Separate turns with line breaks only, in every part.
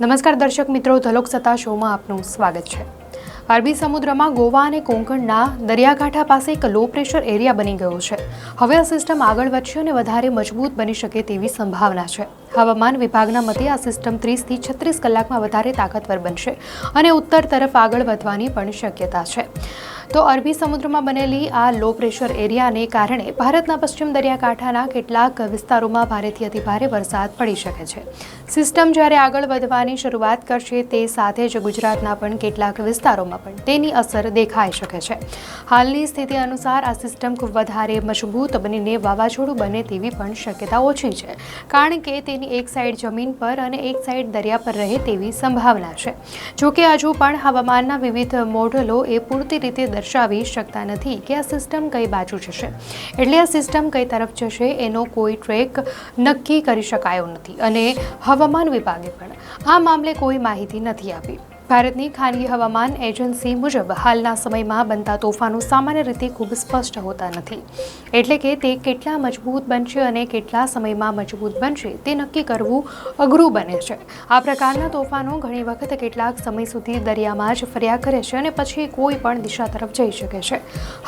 નમસ્કાર દર્શક મિત્રો, ધલોક સત્તા શોમાં આપનું સ્વાગત છે। અરબી સમુદ્રમાં ગોવા અને કોંકણના દરિયાકાંઠા પાસે એક લો પ્રેશર એરિયા બની ગયો છે। હવે આ સિસ્ટમ આગળ વધશે અને વધારે મજબૂત બની શકે તેવી સંભાવના છે। હવામાન વિભાગના મતે આ સિસ્ટમ 30 થી 36 કલાકમાં વધારે તાકાતવર બનશે અને ઉત્તર તરફ આગળ વધવાની પણ શક્યતા છે। તો અરબી સમુદ્રમાં બનેલી આ લો પ્રેશર એરિયાને કારણે ભારતના પશ્ચિમ દરિયાકાંઠાના કેટલાક વિસ્તારોમાં ભારેથી અતિભારે વરસાદ પડી શકે છે। સિસ્ટમ જ્યારે આગળ વધવાની શરૂઆત કરશે તે સાથે જ ગુજરાતના પણ કેટલાક વિસ્તારોમાં પણ તેની અસર દેખાઈ શકે છે। હાલની સ્થિતિ અનુસાર આ સિસ્ટમ ખૂબ વધારે મજબૂત બનીને વાવાઝોડું બને તેવી પણ શક્યતા ઓછી છે, કારણ કે તેની એક સાઈડ જમીન પર અને એક સાઈડ દરિયા પર રહે તેવી સંભાવના છે। જોકે હજુ પણ હવામાનના વિવિધ મોડલો એ પૂરતી રીતે દર્શાવી શકતા નથી કે આ સિસ્ટમ કઈ બાજુ જશે, એટલે આ સિસ્ટમ કઈ તરફ જશે એનો કોઈ ટ્રેક નક્કી કરી શકાયો નથી અને હવામાન વિભાગે પણ આ મામલે કોઈ માહિતી નથી આપી। ભારતની ખાનગી હવામાન એજન્સી મુજબ હાલના સમયમાં બનતા તોફાનો સામાન્ય રીતે ખૂબ સ્પષ્ટ હોતા નથી, એટલે કે તે કેટલા મજબૂત બનશે અને કેટલા સમયમાં મજબૂત બનશે તે નક્કી કરવું અઘરું બને છે। આ પ્રકારના તોફાનો ઘણી વખત કેટલાક સમય સુધી દરિયામાં જ ફર્યા કરે છે અને પછી કોઈ પણ દિશા તરફ જઈ શકે છે।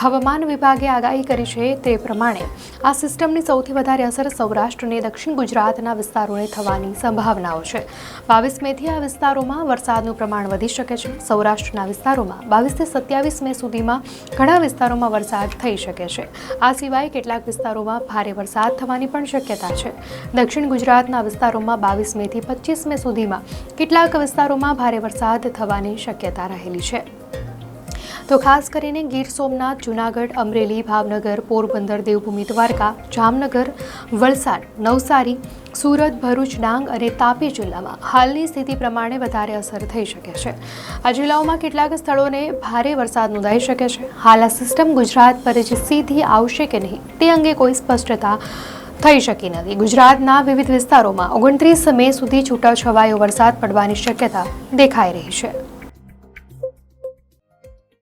હવામાન વિભાગે આગાહી કરી છે તે પ્રમાણે આ સિસ્ટમની સૌથી વધારે અસર સૌરાષ્ટ્ર અને દક્ષિણ ગુજરાતના વિસ્તારોને થવાની સંભાવનાઓ છે। 22 મેથી આ વિસ્તારોમાં વરસાદનું પ્રમાણ વધી શકે છે। સૌરાષ્ટ્રના વિસ્તારોમાં 22 થી 27 મે સુધીમાં ઘણા વિસ્તારોમાં વરસાદ થઈ શકે છે। આ સિવાય કેટલાક વિસ્તારોમાં ભારે વરસાદ થવાની પણ શક્યતા છે। દક્ષિણ ગુજરાતના વિસ્તારોમાં 22 મે થી 25 મે સુધીમાં કેટલાક વિસ્તારોમાં ભારે વરસાદ થવાની શક્યતા રહેલી છે। તો ખાસ કરીને ગીર સોમનાથ, જૂનાગઢ, અમરેલી, ભાવનગર, પોરબંદર, દેવભૂમિ દ્વારકા, જામનગર, વલસાડ, નવસારી, સુરત, ભરૂચ, ડાંગ અને તાપી જિલ્લામાં હાલની સ્થિતિ પ્રમાણે વધારે અસર થઈ શકે છે। આ જિલ્લાઓમાં કેટલાક સ્થળોને ભારે વરસાદ નોંધાઈ શકે છે। હાલ આ સિસ્ટમ ગુજરાત પર જ સીધી આવશે કે નહીં તે અંગે કોઈ સ્પષ્ટતા થઈ શકી નથી। ગુજરાતના વિવિધ વિસ્તારોમાં 29 મે સુધી છૂટાછવાયો વરસાદ પડવાની શક્યતા દેખાઈ રહી છે।